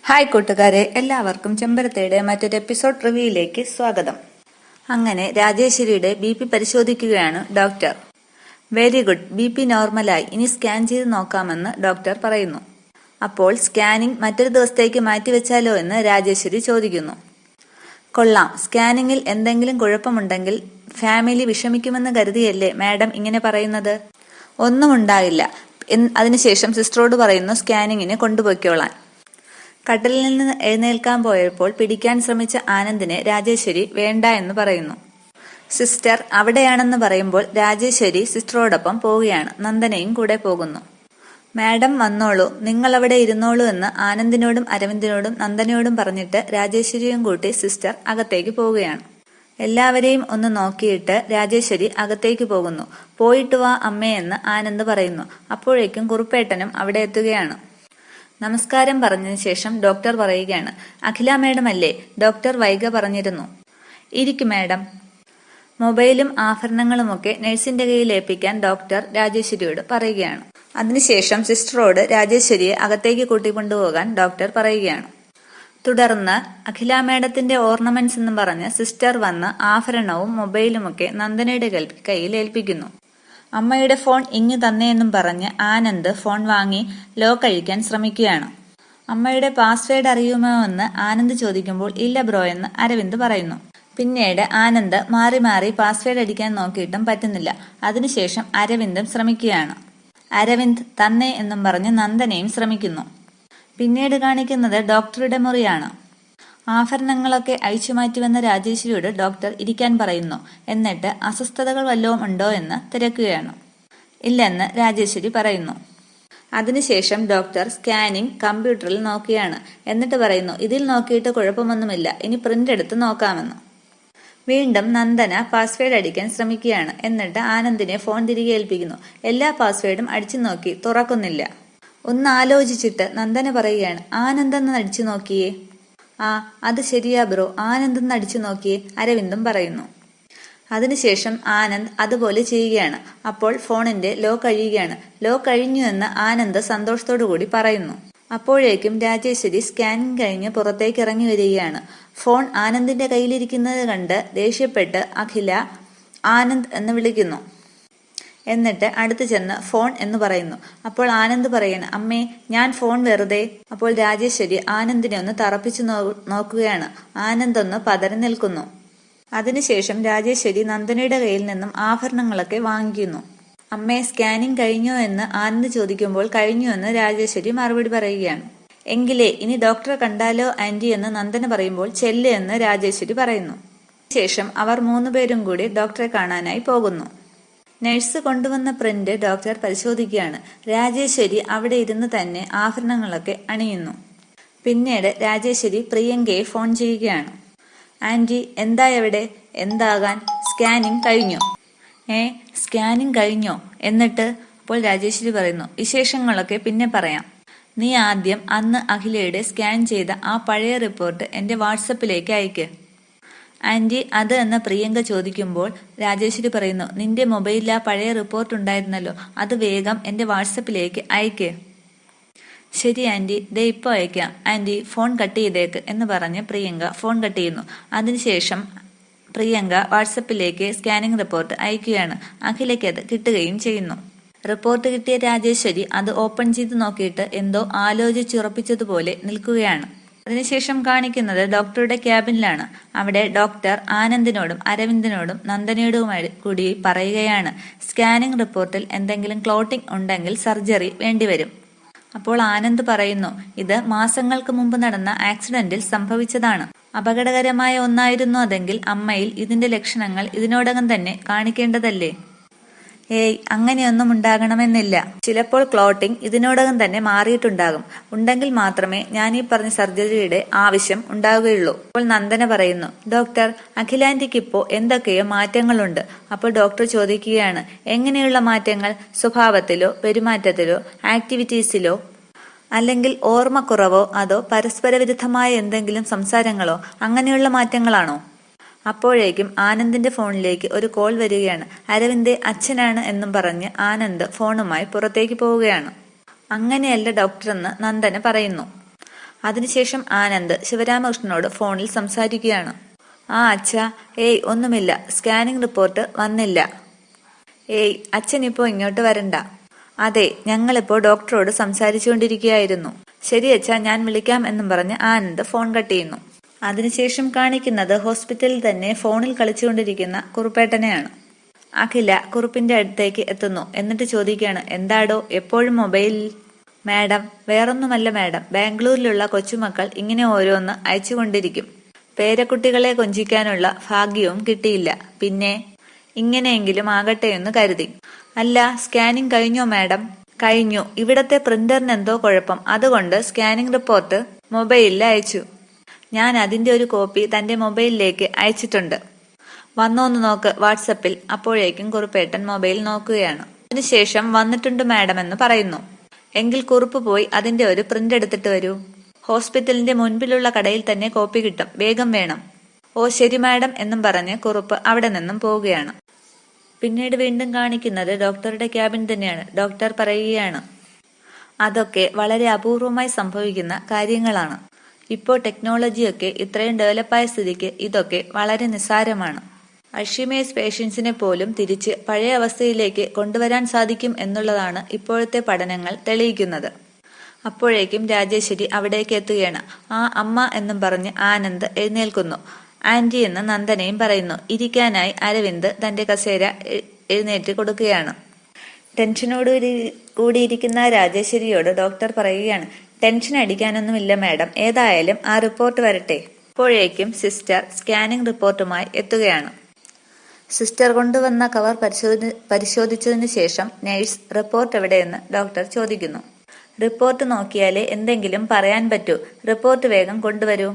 Hi കൂട്ടുകാരെ, എല്ലാവർക്കും ചെമ്പരത്തിയുടെ മറ്റൊരു എപ്പിസോഡ് റിവ്യൂയിലേക്ക് സ്വാഗതം. അങ്ങനെ രാജേശ്വരിയുടെ BP പരിശോധിക്കുകയാണ് ഡോക്ടർ. വെരി ഗുഡ്, BP നോർമലായി, ഇനി സ്കാൻ ചെയ്ത് നോക്കാമെന്ന് ഡോക്ടർ പറയുന്നു. അപ്പോൾ സ്കാനിംഗ് മറ്റൊരു ദിവസത്തേക്ക് മാറ്റിവെച്ചാലോ എന്ന് രാജേശ്വരി ചോദിക്കുന്നു. കൊള്ളാം, സ്കാനിങ്ങിൽ എന്തെങ്കിലും കുഴപ്പമുണ്ടെങ്കിൽ ഫാമിലി വിഷമിക്കുമെന്ന് കരുതിയല്ലേ മാഡം ഇങ്ങനെ പറയുന്നത്? ഒന്നും ഉണ്ടാകില്ല. അതിനുശേഷം സിസ്റ്ററോട് പറയുന്നു സ്കാനിങ്ങിന് കൊണ്ടുപോയിക്കോളാൻ. കട്ടിലിൽ നിന്ന് എഴുന്നേൽക്കാൻ പോയപ്പോൾ പിടിക്കാൻ ശ്രമിച്ച ആനന്ദിനെ രാജേശ്വരി വേണ്ട എന്ന് പറയുന്നു. സിസ്റ്റർ അവിടെയാണെന്ന് പറയുമ്പോൾ രാജേശ്വരി സിസ്റ്ററോടൊപ്പം പോവുകയാണ്. നന്ദനയും കൂടെ പോകുന്നു. മാഡം വന്നോളൂ, നിങ്ങളവിടെ ഇരുന്നോളൂ എന്ന് ആനന്ദിനോടും അരവിന്ദിനോടും നന്ദനയോടും പറഞ്ഞിട്ട് രാജേശ്വരിയും കൂട്ടി സിസ്റ്റർ അകത്തേക്ക് പോവുകയാണ്. എല്ലാവരെയും ഒന്ന് നോക്കിയിട്ട് രാജേശ്വരി അകത്തേക്ക് പോകുന്നു. പോയിട്ട് വാ അമ്മയെന്ന് ആനന്ദ് പറയുന്നു. അപ്പോഴേക്കും കുറുപ്പേട്ടനും അവിടെ എത്തുകയാണ്. നമസ്കാരം പറഞ്ഞതിന് ശേഷം ഡോക്ടർ പറയുകയാണ്, അഖില മാഡം അല്ലേ? ഡോക്ടർ വൈഗ പറഞ്ഞിരുന്നു. ഇരിക്കും മാഡം. മൊബൈലും ആഭരണങ്ങളുമൊക്കെ നഴ്സിന്റെ കയ്യിൽ ഏൽപ്പിക്കാൻ ഡോക്ടർ രാജേശ്വരിയോട് പറയുകയാണ്. അതിനുശേഷം സിസ്റ്ററോട് രാജേശ്വരിയെ അകത്തേക്ക് കൂട്ടിക്കൊണ്ടുപോകാൻ ഡോക്ടർ പറയുകയാണ്. തുടർന്ന് അഖില മാഡത്തിന്റെ ഓർണമെന്റ്സ് എന്നും പറഞ്ഞ് സിസ്റ്റർ വന്ന് ആഭരണവും മൊബൈലുമൊക്കെ നന്ദനയുടെ കയ്യിൽ ഏൽപ്പിക്കുന്നു. അമ്മയുടെ ഫോൺ ഇങ്ങു തന്നെയെന്നും പറഞ്ഞ് ആനന്ദ് ഫോൺ വാങ്ങി ലോക്ക് അഴിക്കാൻ ശ്രമിക്കുകയാണ്. അമ്മയുടെ പാസ്വേഡ് അറിയുമോ എന്ന് ആനന്ദ് ചോദിക്കുമ്പോൾ ഇല്ല ബ്രോ എന്ന് അരവിന്ദ് പറയുന്നു. പിന്നീട് ആനന്ദ് മാറി മാറി പാസ്വേഡ് അടിക്കാൻ നോക്കിയിട്ടും പറ്റുന്നില്ല. അതിനുശേഷം അരവിന്ദും ശ്രമിക്കുകയാണ്. അരവിന്ദ് തന്നെ എന്നും പറഞ്ഞ് നന്ദനയും ശ്രമിക്കുന്നു. പിന്നീട് കാണിക്കുന്നത് ഡോക്ടറുടെ മുറിയാണ്. ആഭരണങ്ങളൊക്കെ അഴിച്ചുമാറ്റിവന്ന രാജേശ്വരിയോട് ഡോക്ടർ ഇരിക്കാൻ പറയുന്നു. എന്നിട്ട് അസ്വസ്ഥതകൾ വല്ലതും ഉണ്ടോ എന്ന് തിരക്കുകയാണ്. ഇല്ലെന്ന് രാജേശ്വരി പറയുന്നു. അതിനുശേഷം ഡോക്ടർ സ്കാനിംഗ് കമ്പ്യൂട്ടറിൽ നോക്കുകയാണ്. എന്നിട്ട് പറയുന്നു, ഇതിൽ നോക്കിയിട്ട് കുഴപ്പമൊന്നുമില്ല, ഇനി പ്രിന്റ് എടുത്ത് നോക്കാമെന്ന്. വീണ്ടും നന്ദന പാസ്വേഡ് അടിക്കാൻ ശ്രമിക്കുകയാണ്. എന്നിട്ട് ആനന്ദിനെ ഫോൺ തിരികെ ഏൽപ്പിക്കുന്നു. എല്ലാ പാസ്വേഡും അടിച്ചു നോക്കി, തുറക്കുന്നില്ല. ഒന്ന് ആലോചിച്ചിട്ട് നന്ദന പറയുകയാണ്, ആനന്ദെന്ന് അടിച്ചു നോക്കിയേ. ആ അത് ശരിയാ ബ്രോ, ആനന്ദ് അടിച്ചു നോക്കിയേ, അരവിന്ദും പറയുന്നു. അതിനുശേഷം ആനന്ദ് അതുപോലെ ചെയ്യുകയാണ്. അപ്പോൾ ഫോണിന്റെ ലോക്ക് അഴിയുകയാണ്. ലോക്ക് അഴിഞ്ഞു എന്ന് ആനന്ദ് സന്തോഷത്തോടു കൂടി പറയുന്നു. അപ്പോഴേക്കും രാജേശ്വരി സ്കാനിങ് കഴിഞ്ഞ് പുറത്തേക്ക് ഇറങ്ങി വരികയാണ്. ഫോൺ ആനന്ദിന്റെ കയ്യിലിരിക്കുന്നത് കണ്ട് ദേഷ്യപ്പെട്ട് അഖില ആനന്ദ് എന്ന് വിളിക്കുന്നു. എന്നിട്ട് അടുത്ത് ചെന്ന് ഫോൺ എന്ന് പറയുന്നു. അപ്പോൾ ആനന്ദ് പറയാണ്, അമ്മേ ഞാൻ ഫോൺ വെറുതെ. അപ്പോൾ രാജേശ്വരി ആനന്ദിനെ ഒന്ന് തറപ്പിച്ചു നോക്കുകയാണ്. ആനന്ദ് ഒന്ന് പതറി നിൽക്കുന്നു. അതിനുശേഷം രാജേശ്വരി നന്ദനയുടെ കയ്യിൽ നിന്നും ആഭരണങ്ങളൊക്കെ വാങ്ങിക്കുന്നു. അമ്മേ സ്കാനിങ് കഴിഞ്ഞോ എന്ന് ആനന്ദ് ചോദിക്കുമ്പോൾ കഴിഞ്ഞു എന്ന് രാജേശ്വരി മറുപടി പറയുകയാണ്. എങ്കിലേ ഇനി ഡോക്ടറെ കണ്ടാലോ ആന്റി എന്ന് നന്ദന പറയുമ്പോൾ ചെല്ല് എന്ന് രാജേശ്വരി പറയുന്നു. ശേഷം അവർ 3 പേരും കൂടി ഡോക്ടറെ കാണാനായി പോകുന്നു. നഴ്സ് കൊണ്ടുവന്ന പ്രിന്റ് ഡോക്ടർ പരിശോധിക്കുകയാണ്. രാജേശ്വരി അവിടെ ഇരുന്ന് തന്നെ ആഭരണങ്ങളൊക്കെ അണിയുന്നു. പിന്നീട് രാജേശ്വരി പ്രിയങ്കയെ ഫോൺ ചെയ്യുകയാണ്. ആന്റി എന്താ എവിടെ? എന്താകാൻ, സ്കാനിങ് കഴിഞ്ഞു. സ്കാനിങ് കഴിഞ്ഞോ? എന്നിട്ട്? അപ്പോൾ രാജേശ്വരി പറയുന്നു, വിശേഷങ്ങളൊക്കെ പിന്നെ പറയാം. നീ ആദ്യം അന്ന് അഖിലയുടെ സ്കാൻ ചെയ്ത ആ പഴയ റിപ്പോർട്ട് എന്റെ വാട്സപ്പിലേക്ക് അയക്ക്. ആന്റി അത് എന്ന് പ്രിയങ്ക ചോദിക്കുമ്പോൾ രാജേശ്വരി പറയുന്നു, നിന്റെ മൊബൈലിൽ ആ പഴയ റിപ്പോർട്ട് ഉണ്ടായിരുന്നല്ലോ, അത് വേഗം എന്റെ വാട്സപ്പിലേക്ക് അയക്ക്. ശരി ആന്റി, ദേ ഇപ്പോൾ അയക്കാം. ആന്റി ഫോൺ കട്ട് ചെയ്തേക്ക് എന്ന് പറഞ്ഞ് പ്രിയങ്ക ഫോൺ കട്ട് ചെയ്യുന്നു. അതിനുശേഷം പ്രിയങ്ക വാട്സപ്പിലേക്ക് സ്കാനിംഗ് റിപ്പോർട്ട് അയക്കുകയാണ്. അഖിലയ്ക്ക് അത് കിട്ടുകയും ചെയ്യുന്നു. റിപ്പോർട്ട് കിട്ടിയ രാജേശ്വരി അത് ഓപ്പൺ ചെയ്ത് നോക്കിയിട്ട് എന്തോ ആലോചിച്ചുറപ്പിച്ചതുപോലെ നിൽക്കുകയാണ്. അതിനുശേഷം കാണിക്കുന്നത് ഡോക്ടറുടെ ക്യാബിനിലാണ്. അവിടെ ഡോക്ടർ ആനന്ദിനോടും അരവിന്ദിനോടും നന്ദനയോടുമായി കൂടി പറയുകയാണ്, സ്കാനിംഗ് റിപ്പോർട്ടിൽ എന്തെങ്കിലും ക്ലോട്ടിംഗ് ഉണ്ടെങ്കിൽ സർജറി വേണ്ടിവരും. അപ്പോൾ ആനന്ദ് പറയുന്നു, ഇത് മാസങ്ങൾക്ക് മുമ്പ് നടന്ന ആക്സിഡന്റിൽ സംഭവിച്ചതാണ്. അപകടകരമായ ഒന്നായിരുന്നു അതെങ്കിൽ അമ്മയിൽ ഇതിന്റെ ലക്ഷണങ്ങൾ ഇതിനോടകം തന്നെ കാണിക്കേണ്ടതല്ലേ? അങ്ങനെയൊന്നും ഉണ്ടാകണമെന്നില്ല. ചിലപ്പോൾ ക്ലോട്ടിംഗ് ഇതിനോടകം തന്നെ മാറിയിട്ടുണ്ടാകും. ഉണ്ടെങ്കിൽ മാത്രമേ ഞാൻ ഈ പറഞ്ഞ സർജറിയുടെ ആവശ്യം ഉണ്ടാവുകയുള്ളൂ. അപ്പോൾ നന്ദന പറയുന്നു, ഡോക്ടർ അഖിലാന്റിക്ക് ഇപ്പോ എന്തൊക്കെയോ മാറ്റങ്ങളുണ്ട്. അപ്പോൾ ഡോക്ടർ ചോദിക്കുകയാണ്, എങ്ങനെയുള്ള മാറ്റങ്ങൾ? സ്വഭാവത്തിലോ പെരുമാറ്റത്തിലോ ആക്ടിവിറ്റീസിലോ അല്ലെങ്കിൽ ഓർമ്മക്കുറവോ അതോ പരസ്പര വിരുദ്ധമായ എന്തെങ്കിലും സംസാരങ്ങളോ അങ്ങനെയുള്ള മാറ്റങ്ങളാണോ? അപ്പോഴേക്കും ആനന്ദിന്റെ ഫോണിലേക്ക് ഒരു കോൾ വരികയാണ്. അരവിന്ദ് അച്ഛനാണ് എന്നും പറഞ്ഞ് ആനന്ദ് ഫോണുമായി പുറത്തേക്ക് പോവുകയാണ്. അങ്ങനെയല്ല ഡോക്ടറെന്ന് നന്ദന പറയുന്നു. അതിനുശേഷം ആനന്ദ് ശിവരാമകൃഷ്ണനോട് ഫോണിൽ സംസാരിക്കുകയാണ്. ആ അച്ഛാ, ഏയ് ഒന്നുമില്ല, സ്കാനിംഗ് റിപ്പോർട്ട് വന്നില്ല. ഏയ് അച്ഛനിപ്പോ ഇങ്ങോട്ട് വരണ്ട. അതെ, ഞങ്ങളിപ്പോ ഡോക്ടറോട് സംസാരിച്ചുകൊണ്ടിരിക്കുകയായിരുന്നു. ശരി അച്ഛാ, ഞാൻ വിളിക്കാം എന്നും പറഞ്ഞ് ആനന്ദ് ഫോൺ കട്ട് ചെയ്യുന്നു. അതിനുശേഷം കാണിക്കുന്നത് ഹോസ്പിറ്റലിൽ തന്നെ ഫോണിൽ കളിച്ചുകൊണ്ടിരിക്കുന്ന കുറുപ്പേട്ടനെയാണ്. അഖില കുറുപ്പിന്റെ അടുത്തേക്ക് എത്തുന്നു. എന്നിട്ട് ചോദിക്കുകയാണ്, എന്താടോ എപ്പോഴും മൊബൈലിൽ? മാഡം, വേറൊന്നുമല്ല മാഡം, ബാംഗ്ലൂരിലുള്ള കൊച്ചുമക്കൾ ഇങ്ങനെ ഓരോന്ന് അയച്ചുകൊണ്ടിരിക്കും. പേരക്കുട്ടികളെ കൊഞ്ചിക്കാനുള്ള ഭാഗ്യവും കിട്ടിയില്ല. പിന്നെ ഇങ്ങനെയെങ്കിലും ആകട്ടെ എന്ന് കരുതി. അല്ല, സ്കാനിംഗ് കഴിഞ്ഞോ മാഡം? കഴിഞ്ഞു. ഇവിടത്തെ പ്രിന്ററിന് എന്തോ കുഴപ്പം, അതുകൊണ്ട് സ്കാനിംഗ് റിപ്പോർട്ട് മൊബൈലിൽ അയച്ചു. ഞാൻ അതിന്റെ ഒരു കോപ്പി തന്റെ മൊബൈലിലേക്ക് അയച്ചിട്ടുണ്ട്. വന്നോന്ന് നോക്ക് വാട്സപ്പിൽ. അപ്പോഴേക്കും കുറുപ്പേട്ടൻ മൊബൈൽ നോക്കുകയാണ്. അതിനുശേഷം വന്നിട്ടുണ്ട് മാഡം എന്ന് പറയുന്നു. എങ്കിൽ കുറുപ്പ് പോയി അതിന്റെ ഒരു പ്രിന്റ് എടുത്തിട്ട് വരൂ. ഹോസ്പിറ്റലിന്റെ മുൻപിലുള്ള കടയിൽ തന്നെ കോപ്പി കിട്ടും, വേഗം വേണം. ഓ ശരി മാഡം എന്നും പറഞ്ഞ് കുറുപ്പ് അവിടെ നിന്നും പോവുകയാണ്. പിന്നീട് വീണ്ടും കാണിക്കുന്നത് ഡോക്ടറുടെ ക്യാബിൻ തന്നെയാണ്. ഡോക്ടർ പറയുകയാണ്, അതൊക്കെ വളരെ അപൂർവമായി സംഭവിക്കുന്ന കാര്യങ്ങളാണ്. ഇപ്പോൾ ടെക്നോളജിയൊക്കെ ഇത്രയും ഡെവലപ്പായ സ്ഥിതിക്ക് ഇതൊക്കെ വളരെ നിസ്സാരമാണ്. അൾഷിമേഴ്സ് പേഷ്യൻസിനെ പോലും തിരിച്ച് പഴയ അവസ്ഥയിലേക്ക് കൊണ്ടുവരാൻ സാധിക്കും എന്നുള്ളതാണ് ഇപ്പോഴത്തെ പഠനങ്ങൾ തെളിയിക്കുന്നത്. അപ്പോഴേക്കും രാജേശ്വരി അവിടേക്ക് എത്തുകയാണ്. ആ അമ്മ എന്നും പറഞ്ഞ് ആനന്ദ് എഴുന്നേൽക്കുന്നു. ആന്റി എന്ന് നന്ദനയും പറയുന്നു. ഇരിക്കാനായി അരവിന്ദ് തന്റെ കസേര എഴുന്നേറ്റ് കൊടുക്കുകയാണ്. ടെൻഷനോട് കൂടിയിരിക്കുന്ന രാജേശ്വരിയോട് ഡോക്ടർ പറയുകയാണ്, ടെൻഷൻ അടിക്കാനൊന്നുമില്ല മാഡം, ഏതായാലും ആ റിപ്പോർട്ട് വരട്ടെ. അപ്പോഴേക്കും സിസ്റ്റർ സ്കാനിംഗ് റിപ്പോർട്ടുമായി എത്തുകയാണ്. സിസ്റ്റർ കൊണ്ടുവന്ന കവർ പരിശോധിച്ചതിനു ശേഷം നഴ്സ്, റിപ്പോർട്ട് എവിടെയെന്ന് ഡോക്ടർ ചോദിക്കുന്നു. റിപ്പോർട്ട് നോക്കിയാലേ എന്തെങ്കിലും പറയാൻ പറ്റൂ. റിപ്പോർട്ട് വേഗം കൊണ്ടുവരൂ.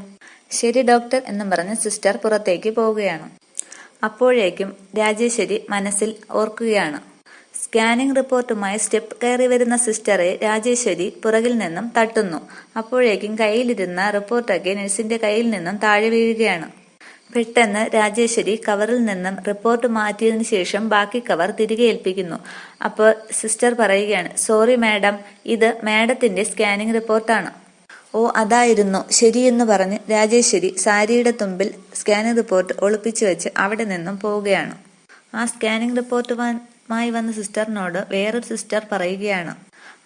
ശരി ഡോക്ടർ എന്നും പറഞ്ഞ് സിസ്റ്റർ പുറത്തേക്ക് പോവുകയാണ്. അപ്പോഴേക്കും രാജേശ്വരി മനസ്സിൽ ഓർക്കുകയാണ്. സ്കാനിംഗ് റിപ്പോർട്ടുമായി സ്റ്റെപ്പ് കയറി വരുന്ന സിസ്റ്ററെ രാജേശ്വരി പുറകിൽ നിന്നും തട്ടുന്നു. അപ്പോഴേക്കും കയ്യിലിരുന്ന റിപ്പോർട്ടൊക്കെ നഴ്സിന്റെ കയ്യിൽ നിന്നും താഴെ വീഴുകയാണ്. പെട്ടെന്ന് രാജേശ്വരി കവറിൽ നിന്നും റിപ്പോർട്ട് മാറ്റിയതിനു ശേഷം ബാക്കി കവർ തിരികെ ഏൽപ്പിക്കുന്നു. അപ്പോൾ സിസ്റ്റർ പറയുകയാണ്, സോറി മാഡം, ഇത് മാഡത്തിന്റെ സ്കാനിംഗ് റിപ്പോർട്ടാണ്. ഓ അതായിരുന്നു, ശരിയെന്ന് പറഞ്ഞ് രാജേശ്വരി സാരിയുടെ തുമ്പിൽ സ്കാനിംഗ് റിപ്പോർട്ട് ഒളിപ്പിച്ചു വെച്ച് അവിടെ നിന്നും പോവുകയാണ്. ആ സ്കാനിംഗ് റിപ്പോർട്ടുമായി വന്ന സിസ്റ്ററിനോട് വേറൊരു സിസ്റ്റർ പറയുകയാണ്,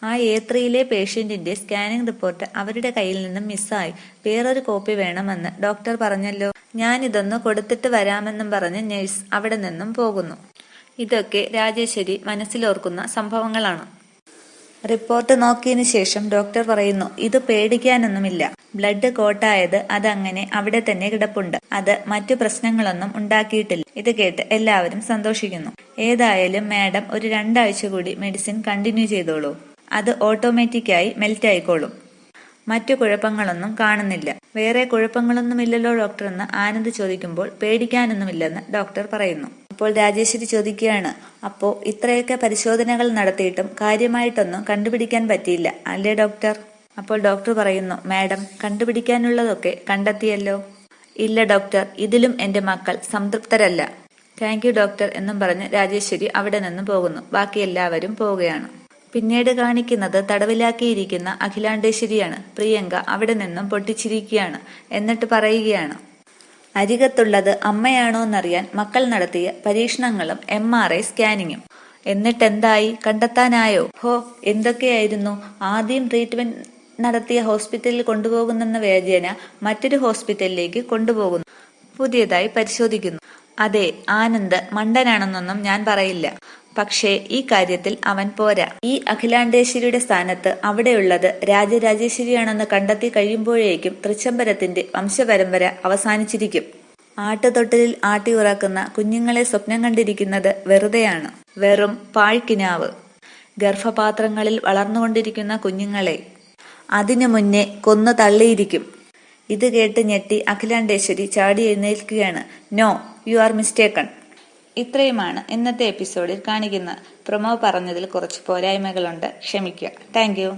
ആ A3-യിലെ പേഷ്യന്റിന്റെ സ്കാനിംഗ് റിപ്പോർട്ട് അവരുടെ കയ്യിൽ നിന്നും മിസ്സായി. വേറൊരു കോപ്പി വേണമെന്ന് ഡോക്ടർ പറഞ്ഞല്ലോ. ഞാനിതൊന്ന് കൊടുത്തിട്ട് വരാമെന്നും പറഞ്ഞ് നഴ്സ് അവിടെ നിന്നും പോകുന്നു. ഇതൊക്കെ രാജേശ്വരി മനസ്സിലോർക്കുന്ന സംഭവങ്ങളാണ്. റിപ്പോർട്ട് നോക്കിയതിനു ശേഷം ഡോക്ടർ പറയുന്നു, ഇത് പേടിക്കാനൊന്നുമില്ല. ബ്ലഡ് കോട്ടായത് അതങ്ങനെ അവിടെ തന്നെ കിടപ്പുണ്ട്. അത് മറ്റു പ്രശ്നങ്ങളൊന്നും ഉണ്ടാക്കിയിട്ടില്ല. ഇത് കേട്ട് എല്ലാവരും സന്തോഷിക്കുന്നു. ഏതായാലും മാഡം ഒരു 2 ആഴ്ച കൂടി മെഡിസിൻ കണ്ടിന്യൂ ചെയ്തോളൂ. അത് ഓട്ടോമാറ്റിക്കായി മെൽറ്റ് ആയിക്കോളും. മറ്റു കുഴപ്പങ്ങളൊന്നും കാണുന്നില്ല. വേറെ കുഴപ്പങ്ങളൊന്നുമില്ലല്ലോ ഡോക്ടർ എന്ന് ആനന്ദ് ചോദിക്കുമ്പോൾ പേടിക്കാനൊന്നുമില്ലെന്ന് ഡോക്ടർ പറയുന്നു. അപ്പോൾ രാജേശ്വരി ചോദിക്കുകയാണ്, അപ്പോ ഇത്രയൊക്കെ പരിശോധനകൾ നടത്തിയിട്ടും കാര്യമായിട്ടൊന്നും കണ്ടുപിടിക്കാൻ പറ്റിയില്ല അല്ലേ ഡോക്ടർ? അപ്പോൾ ഡോക്ടർ പറയുന്നു, മാഡം കണ്ടുപിടിക്കാനുള്ളതൊക്കെ കണ്ടെത്തിയല്ലോ. ഇല്ല ഡോക്ടർ, ഇതിലും എന്റെ മക്കൾ സംതൃപ്തരല്ല. താങ്ക് യു ഡോക്ടർ എന്നും പറഞ്ഞ് രാജേശ്വരി അവിടെ നിന്ന് പോകുന്നു. ബാക്കി എല്ലാവരും പോവുകയാണ്. പിന്നീട് കാണിക്കുന്നത് തടവിലാക്കിയിരിക്കുന്ന അഖിലാണ്ടേശ്വരിയാണ്. പ്രിയങ്ക അവിടെ നിന്നും പൊട്ടിച്ചിരിക്കുകയാണ്. എന്നിട്ട് പറയുകയാണ്, അരികത്തുള്ളത് അമ്മയാണോന്നറിയാൻ മക്കൾ നടത്തിയ പരീക്ഷണങ്ങളും MRI സ്കാനിങ്ങും. എന്നിട്ടെന്തായി? കണ്ടെത്താനായോ? ഹോ, എന്തൊക്കെയായിരുന്നു. ആദ്യം ട്രീറ്റ്മെന്റ് നടത്തിയ ഹോസ്പിറ്റലിൽ കൊണ്ടുപോകുന്നെന്ന വ്യാജേന മറ്റൊരു ഹോസ്പിറ്റലിലേക്ക് കൊണ്ടുപോകുന്നു. പുതിയതായി പരിശോധിക്കുന്നു. അതെ, ആനന്ദ് മണ്ടനാണെന്നൊന്നും ഞാൻ പറയില്ല. പക്ഷേ ഈ കാര്യത്തിൽ അവൻ പോരാ. ഈ അഖിലാണ്ടേശ്വരിയുടെ സ്ഥാനത്ത് അവിടെയുള്ളത് രാജരാജേശ്വരിയാണെന്ന് കണ്ടെത്തി കഴിയുമ്പോഴേക്കും തൃച്ചംബരത്തിന്റെ വംശപരമ്പര അവസാനിച്ചിരിക്കും. ആട്ടുതൊട്ടിലിൽ ആട്ടി ഉറക്കുന്ന കുഞ്ഞുങ്ങളെ സ്വപ്നം കണ്ടിരിക്കുന്നത് വെറുതെയാണ്. വെറും പാഴ്ക്കിനാവ്. ഗർഭപാത്രങ്ങളിൽ വളർന്നുകൊണ്ടിരിക്കുന്ന കുഞ്ഞുങ്ങളെ അതിനു മുന്നേ കൊന്നു തള്ളിയിരിക്കും. ഇത് കേട്ട് ഞെട്ടി അഖിലാണ്ടേശ്വരി ചാടി എഴുന്നേൽക്കുകയാണ്. No, you are mistaken. ഇത്രയുമാണ് ഇന്നത്തെ എപ്പിസോഡിൽ കാണിക്കുന്നത്. പ്രൊമോ പറഞ്ഞതിൽ കുറച്ച് പോരായ്മകളുണ്ട്, ക്ഷമിക്കുക. Thank U.